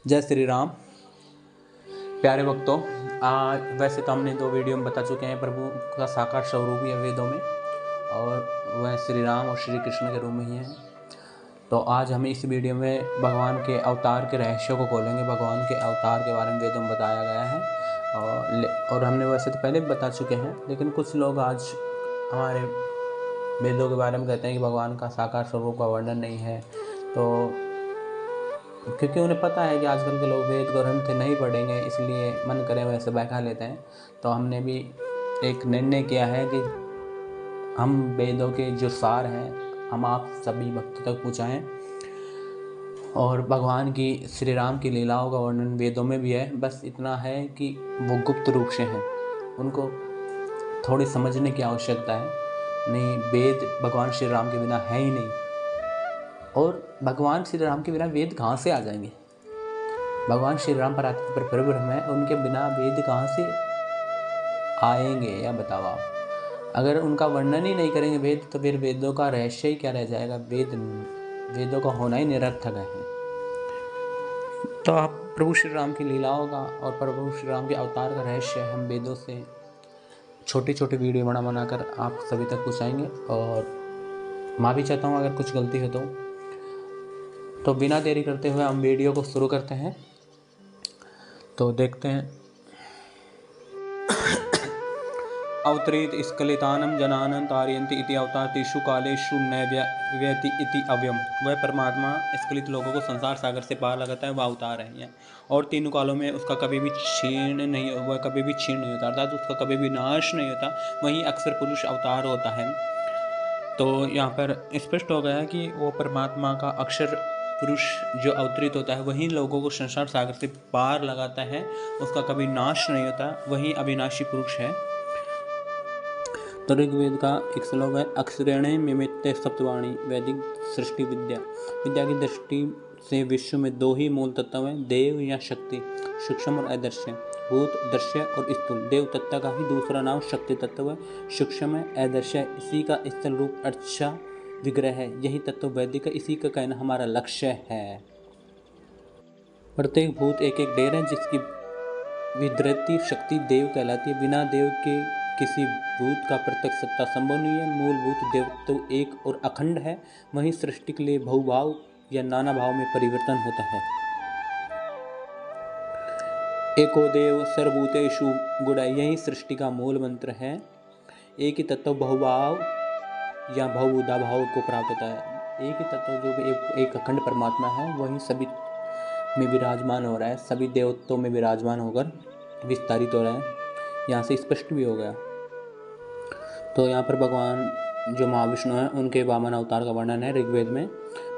जय श्री राम। प्यारे भक्तों, आज वैसे तो हमने 2 वीडियो में बता चुके हैं प्रभु का साकार स्वरूप ही है वेदों में, और वह श्री राम और श्री कृष्ण के रूप में ही है। तो आज हम इस वीडियो में भगवान के अवतार के रहस्यों को खोलेंगे। भगवान के अवतार के बारे में वेदों में बताया गया है, और हमने वैसे तो पहले भी बता चुके हैं, लेकिन कुछ लोग आज हमारे वेदों के बारे में कहते हैं कि भगवान का साकार स्वरूप का वर्णन नहीं है। तो क्योंकि उन्हें पता है कि आजकल के लोग वेद ग्रंथ नहीं पढ़ेंगे, इसलिए मन करे वैसे बहका लेते हैं। तो हमने भी एक निर्णय किया है कि हम वेदों के जो सार हैं हम आप सभी भक्तों तक पहुँचाएँ। और भगवान की श्री राम की लीलाओं का वर्णन वेदों में भी है, बस इतना है कि वो गुप्त रूप से हैं, उनको थोड़ी समझने की आवश्यकता है। नहीं, वेद भगवान श्री राम के बिना है ही नहीं, और भगवान श्री राम के बिना वेद कहाँ से आ जाएंगे। भगवान श्री राम परात्पर परब्रह्म है, उनके बिना वेद कहाँ से आएंगे, या बताओ आप। अगर उनका वर्णन ही नहीं करेंगे वेद, तो फिर वेदों का रहस्य ही क्या रह जाएगा। वेदों का होना ही निरर्थक है। तो आप प्रभु श्री राम की लीलाओं का और प्रभु श्री राम के अवतार का रहस्य हम वेदों से छोटी छोटी वीडियो बनाकर आप सभी तक पहुँचाएंगे। और माफ़ी चाहता हूँ अगर कुछ गलती हो तो बिना देरी करते हुए हम वीडियो को शुरू करते हैं। तो देखते हैं। अवतरेत स्खलितानं जनानं तारयन्ति इति अवतारेषु कालेषु नैव्यति इति अव्ययम्। वह परमात्मा स्खलित लोगों को संसार सागर से पार लगाता है, वह अवतार है, और तीनों कालों में उसका कभी भी क्षीण नहीं होता, अर्थात उसका कभी भी नाश नहीं होता। वहीं अक्षर पुरुष अवतार होता है। तो यहाँ पर स्पष्ट हो गया कि वो परमात्मा का अक्षर पुरुष जो अवतरित होता है वही लोगों को संसार सागर से पार लगाता है, उसका कभी नाश नहीं होता, वही अविनाशी पुरुष है। तो ऋग्वेद का एक श्लोक है, अक्षरेणे मिमित्ते सप्तवाणी। वैदिक सृष्टि विद्या की दृष्टि से विश्व में 2 ही मूल तत्व हैं, देव या शक्ति, सूक्ष्म और अदृश्य, भूत, दृश्य और स्थूल। देव तत्व का ही दूसरा नाम शक्ति तत्व है, सूक्ष्म है, अदृश्य, इसी का स्थल रूप अच्छा विग्रह है। यही तत्व वैदिक है, इसी का कहना हमारा लक्ष्य है। प्रत्येक भूत एक एक डेर है, जिसकी विद्रती शक्ति देव कहलाती है। बिना देव के किसी भूत का प्रत्यक्ष सत्ता संभव नहीं है। मूलभूत देव तो एक और अखंड है, वहीं सृष्टि के लिए बहुभाव या नाना भाव में परिवर्तन होता है। एको देव सर्वभूतेषु गुण, यही सृष्टि का मूल मंत्र है। एक ही तत्व बहुभाव या बहुधा भाव को प्राप्त होता है। एक ही तत्व जो एक अखंड परमात्मा है, वही सभी में विराजमान हो रहा है, सभी देवत्वों में विराजमान होकर विस्तारित हो रहा है। यहाँ से स्पष्ट भी हो गया। तो यहाँ पर भगवान जो महाविष्णु हैं उनके वामन अवतार का वर्णन है ऋग्वेद में।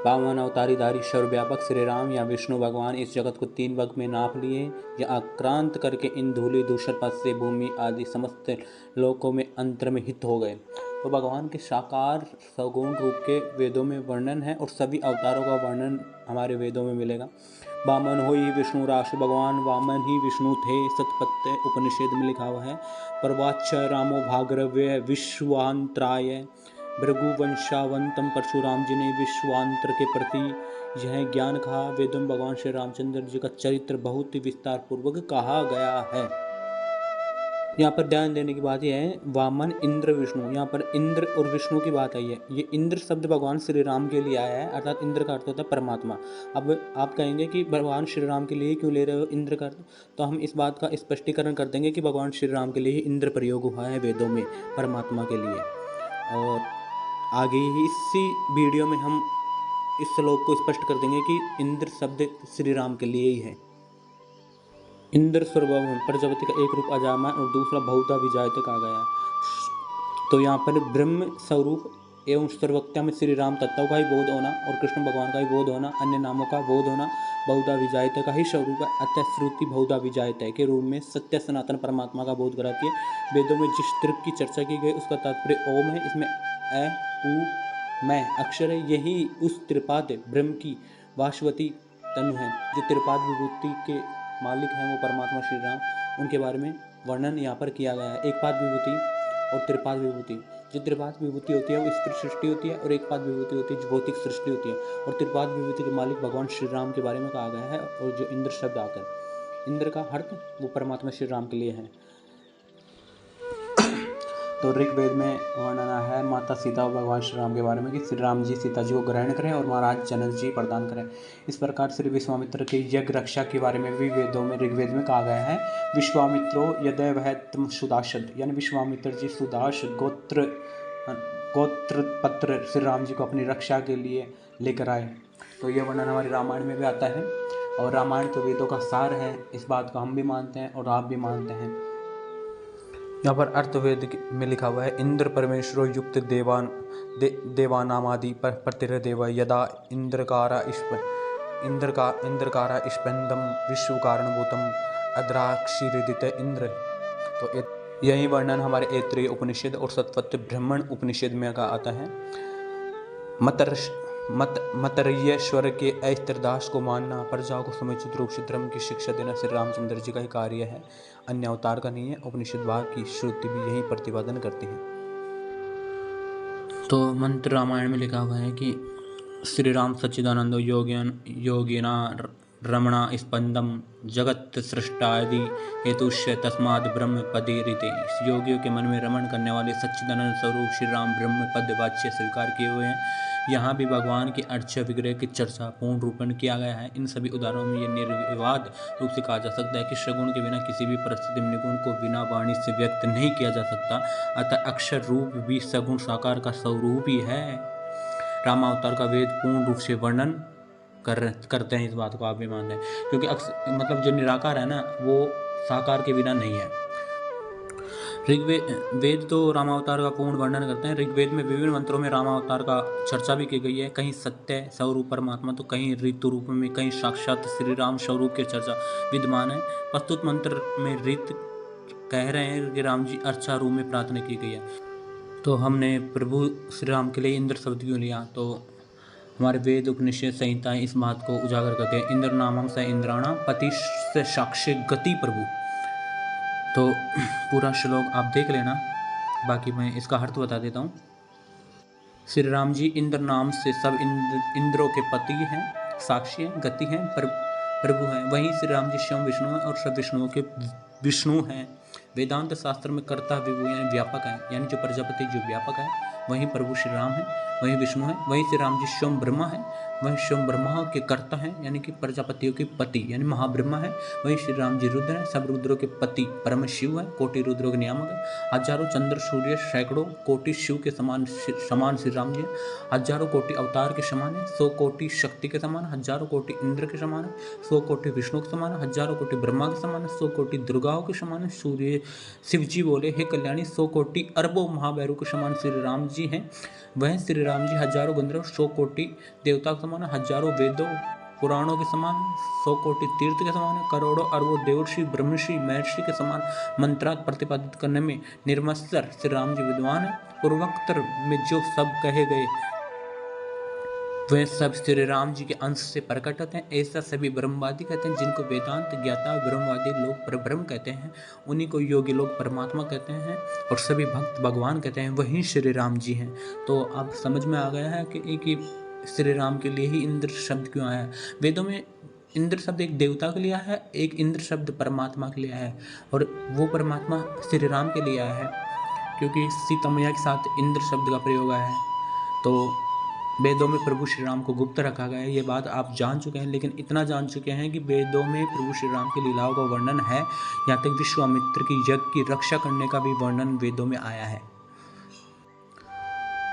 वामन अवतारीधारी सर्वव्यापक श्री राम या विष्णु भगवान इस जगत को 3 भाग में नाप लिए, या आक्रांत करके इन धूलि दूषर पद से भूमि आदि समस्त लोकों में अंतर्निहित हो गए। तो भगवान के साकार सगुण रूप के वेदों में वर्णन है, और सभी अवतारों का वर्णन हमारे वेदों में मिलेगा। वामन हो ही विष्णु राष्ट्र, भगवान वामन ही विष्णु थे, सतपत्य उपनिषद में लिखा हुआ है। परवाच्च रामो भागरव्य विश्वांतराय, भृगुवंशावंतम परशुराम जी ने विश्वांतर के प्रति यह ज्ञान कहा। वेदों में भगवान श्री रामचंद्र जी का चरित्र बहुत ही विस्तार पूर्वक कहा गया है। यहाँ पर ध्यान देने की बात यह है, वामन इंद्र विष्णु, यहाँ पर इंद्र और विष्णु की बात आई है। ये इंद्र शब्द भगवान श्री राम के लिए आया है, अर्थात इंद्र का अर्थ होता है परमात्मा। अब आप कहेंगे कि भगवान श्री राम के लिए क्यों ले रहे हो इंद्र का अर्थ, तो हम इस बात का स्पष्टीकरण कर देंगे कि भगवान श्री राम के लिए इंद्र प्रयोग हुआ है वेदों में परमात्मा के लिए। और आगे ही इसी वीडियो में हम इस श्लोक को स्पष्ट कर देंगे कि इंद्र शब्द श्री राम के लिए ही है। इंद्र सर्वभौम, प्रजापति का एक रूप अजामा और दूसरा बहुधा विजायते कहा गया है। तो यहाँ पर ब्रह्म स्वरूप एवं सर्वज्ञता में श्री राम तत्व का ही बोध होना और कृष्ण भगवान का ही बोध होना, अन्य नामों का बोध होना बहुधा विजायते का ही स्वरूप है। अतः श्रुति बहुधा विजायते के रूप में सत्य सनातन परमात्मा का बोध कराती है। वेदों में जिस त्रिक की चर्चा की गई उसका तात्पर्य ओम है। इसमें अ उ मैं अक्षर है, यही उस त्रिपाद ब्रह्म की वासवती तनु है। जो त्रिपाद विभूति के मालिक हैं वो परमात्मा श्री राम, उनके बारे में वर्णन यहाँ पर किया गया है। एक पाद विभूति और त्रिपाद विभूति। जो त्रिपाद विभूति होती है वो स्त्री सृष्टि होती है, और एक पाद विभूति होती है जो भौतिक सृष्टि होती है। और त्रिपाद विभूति के मालिक भगवान श्री राम के बारे में कहा गया है, और जो इंद्र शब्द आकर इंद्र का अर्थ वो परमात्मा श्री राम के लिए है। तो ऋग्वेद में वर्णन है माता सीता और भगवान श्री राम के बारे में कि श्री राम जी सीता जी को ग्रहण करें और महाराज जनक जी प्रदान करें। इस प्रकार श्री विश्वामित्र के यज्ञ रक्षा के बारे में भी वेदों में ऋग्वेद में कहा गया है। विश्वामित्रो यदय वह तम सुदाशद, यानी विश्वामित्र जी सुदाश गोत्र पत्र श्री राम जी को अपनी रक्षा के लिए लेकर आए। तो यह वर्णन हमारे रामायण में भी आता है, और रामायण तो वेदों का सार है, इस बात को हम भी मानते हैं और आप भी मानते हैं। यहाँ पर अर्थवेद में लिखा हुआ है इंद्र परमेश्वरो युक्त देवानामादि प्रतिदेव यदा इंद्रकारा स्पंदम विश्व कारणभूतम अद्राक्षिरिदित इंद्र। तो यही वर्णन हमारे ऐत्रेय उपनिषद और सत्वत्य ब्राह्मण उपनिषद में का आता है। मतरयेश्वर के ऐत्रदास को मानना, प्रजाओं को समुचित रूप से धर्म की शिक्षा देना श्री रामचंद्र जी का ही कार्य है, अन्य अवतार का नहीं है। उपनिषद भाग की श्रुति भी यही प्रतिपादन करती है। तो मंत्र रामायण में लिखा हुआ है कि श्री राम सच्चिदानंदो योगिना रमणा स्पंदम जगत सृष्टादि हेतुष्य तस्माद ब्रह्म पदे रीते। योगियों के मन में रमण करने वाले सच्चिदानंद स्वरूप श्री राम ब्रह्म पद वाच्य स्वीकार किए हुए हैं। यहाँ भी भगवान के अर्च विग्रह की चर्चा पूर्ण रूपण किया गया है। इन सभी उदाहरणों में यह निर्विवाद रूप से कहा जा सकता है कि सगुण के बिना किसी भी परिस्थिति में निगुण को बिना वाणी से व्यक्त नहीं किया जा सकता। अतः अक्षर रूप भी सगुण साकार का स्वरूप ही है। रामावतार का वेद पूर्ण रूप से वर्णन करते हैं, इस बात को आप भी मानते हैं, क्योंकि मतलब जो निराकार है ना वो साकार के बिना नहीं है। वेद तो रामावतार का पूर्ण वर्णन करते हैं। ऋग्वेद में विभिन्न मंत्रों में रामावतार का चर्चा भी की गई है। कहीं सत्य स्वरूप परमात्मा तो कहीं ऋतु रूप में, कहीं साक्षात श्री राम स्वरूप की चर्चा विद्यमान है। प्रस्तुत मंत्र में ऋत कह रहे हैं कि राम जी अर्चा रूप में प्रार्थना की गई है। तो हमने प्रभु श्री राम के लिए इंद्र शब्द क्यों लिया? तो हमारे वेद उपनिषद संहिताएं इस बात को उजागर करते हैं। इंद्र नामम स इंद्राणा पति से साक्षी गति प्रभु। तो पूरा श्लोक आप देख लेना, बाकी मैं इसका अर्थ बता देता हूँ। श्री राम जी इंद्र नाम से सब इंद्रों के पति हैं, साक्षी हैं, गति हैं, प्रभु हैं। वहीं श्री राम जी स्वयं विष्णु हैं और सब विष्णुओं के विष्णु हैं। वेदांत शास्त्र में कर्ता विभु यानी व्यापक है, यानी जो प्रजापति जो व्यापक है वहीं प्रभु श्री राम है, वहीं विष्णु है। वहीं श्री राम जी स्वयं ब्रह्मा है, वहीं स्वयं ब्रह्मा के कर्ता हैं, यानी कि प्रजापतियों के पति यानी महाब्रह्मा है। वहीं श्री राम जी रुद्र हैं, सब रुद्रों के पति परम शिव है, कोटि रुद्रों के नियामक है। हजारों चंद्र सूर्य सैकड़ों कोटि शिव के समान श्री राम जी है। हजारों कोटि अवतार के समान है, 100 कोटि शक्ति के समान, हजारों कोटि इंद्र के समान है, 100 कोटि विष्णु के समान है, हजारों कोटि ब्रह्मा के समान है, 100 कोटि दुर्गाओं के समान है। सूर्य शिव जी बोले हे कल्याणी 100 कोटि अरबों महाभैरव के समान श्री राम जी हैं। वह श्री राम जी हजारों गंधर्व 100 कोटि देवता के समान है, हजारों वेदों पुराणों के समान, 100 कोटि तीर्थ के समान है, करोड़ों अरबों देवर्षि ब्रह्मर्षि महर्षि के समान मंत्रार्थ प्रतिपादित करने में निर्मत्सर श्री राम जी विद्वान है। पूर्वोक्त में जो सब कहे गए वे सब श्री राम जी के अंश से प्रकट होते हैं। ऐसा सभी ब्रह्मवादी कहते हैं, जिनको वेदांत ज्ञाता ब्रह्मवादी लोग परब्रह्म कहते हैं, उन्हीं को योगी लोग परमात्मा कहते हैं, और सभी भक्त भगवान कहते हैं, वही श्री राम जी हैं। तो अब समझ में आ गया है कि एक ही श्री राम के लिए ही इंद्र शब्द क्यों आया है। वेदों में इंद्र शब्द एक देवता के लिए है, एक इंद्र शब्द परमात्मा के लिए है, और वो परमात्मा श्री राम के लिए आया है क्योंकि सीता मैया के साथ इंद्र शब्द का प्रयोग आया है। तो वेदों में प्रभु श्री राम को गुप्त रखा गया है, ये बात आप जान चुके हैं। लेकिन इतना जान चुके हैं कि वेदों में प्रभु श्री राम की लीलाओं का वर्णन है, यहाँ तक विश्वामित्र की यज्ञ की रक्षा करने का भी वर्णन वेदों में आया है।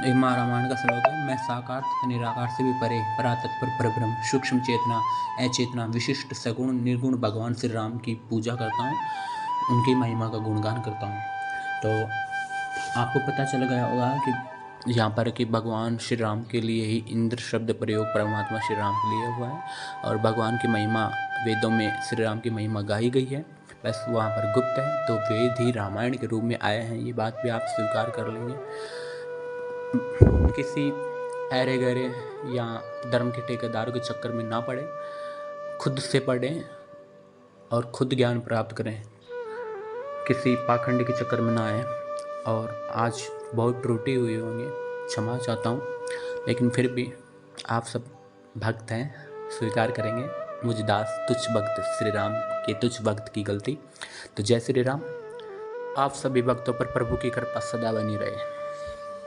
एक महारामायण का श्लोक है, मैं साकार तथा निराकार से भी परे परातत्पर परब्रह्म सूक्ष्म चेतना अचेतना विशिष्ट सगुण निर्गुण भगवान श्री राम की पूजा करता हूँ, उनकी महिमा का गुणगान करता हूँ। तो आपको पता चल गया होगा कि यहाँ पर कि भगवान श्री राम के लिए ही इंद्र शब्द प्रयोग परमात्मा श्री राम के लिए हुआ है, और भगवान की महिमा वेदों में श्री राम की महिमा गाई गई है, बस वहाँ पर गुप्त है। तो वेद ही रामायण के रूप में आए हैं, ये बात भी आप स्वीकार कर लेंगे। किसी ऐरे गहरे या धर्म के ठेकेदारों के चक्कर में ना पड़े, खुद से पढ़ें और खुद ज्ञान प्राप्त करें, किसी पाखंड के चक्कर में ना आए। और आज बहुत त्रुटि हुई होंगी, क्षमा चाहता हूँ। लेकिन फिर भी आप सब भक्त हैं, स्वीकार करेंगे मुझ दास तुच्छ भक्त श्री राम के तुच्छ भक्त की गलती। तो जय श्री राम। आप सभी भक्तों पर प्रभु की कृपा सदा बनी रहे।